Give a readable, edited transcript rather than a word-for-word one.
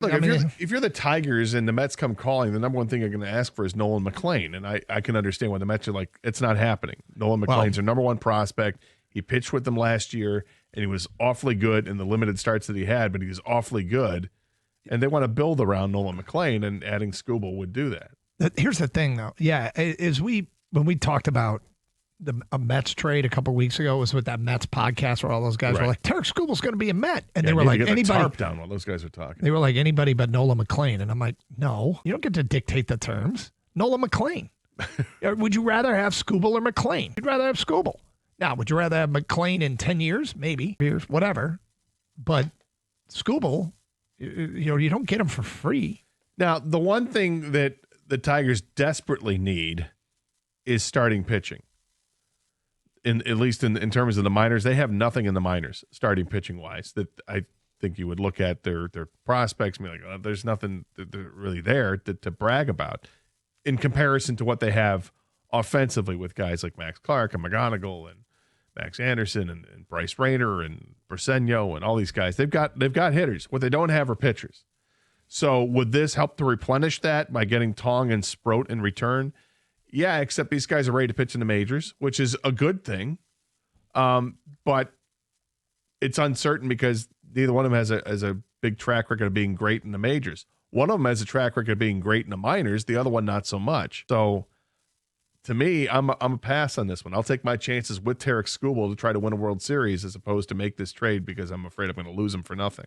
Look, if you're the Tigers and the Mets come calling, the number one thing you're going to ask for is Nolan McLean. And I can understand why the Mets are like, it's not happening. Nolan McLean's their number one prospect. He pitched with them last year, and he was awfully good in the limited starts that he had, but he was awfully good. And they want to build around Nolan McLean, and adding Skubal would do that. Here's the thing, though. Yeah, when we talked about a Mets trade a couple of weeks ago, it was with that Mets podcast where all those guys were like, Tarik Skubal's going to be a Met. And they were like, anybody. Tarp down while those guys were talking. They were like, anybody but Nolan McLean. And I'm like, no, you don't get to dictate the terms. Nolan McLean. Would you rather have Skubal or McLean? You'd rather have Skubal. Now, would you rather have McLean in 10 years? Maybe. Years, whatever. But Skubal, you don't get him for free. Now, the one thing that the Tigers desperately need is starting pitching. At least in terms of the minors, they have nothing in the minors starting pitching wise that I think you would look at their prospects and be like, oh, there's nothing really there to brag about in comparison to what they have offensively with guys like Max Clark and McGonigal and Max Anderson and Bryce Rayner and Briseño and all these guys. They've got hitters. What they don't have are pitchers. So would this help to replenish that by getting Tong and Sproat in return? Yeah, except these guys are ready to pitch in the majors, which is a good thing. But it's uncertain because neither one of them has a big track record of being great in the majors. One of them has a track record of being great in the minors. The other one, not so much. So to me, I'm a pass on this one. I'll take my chances with Tarik Skubal to try to win a World Series as opposed to make this trade because I'm afraid I'm going to lose him for nothing.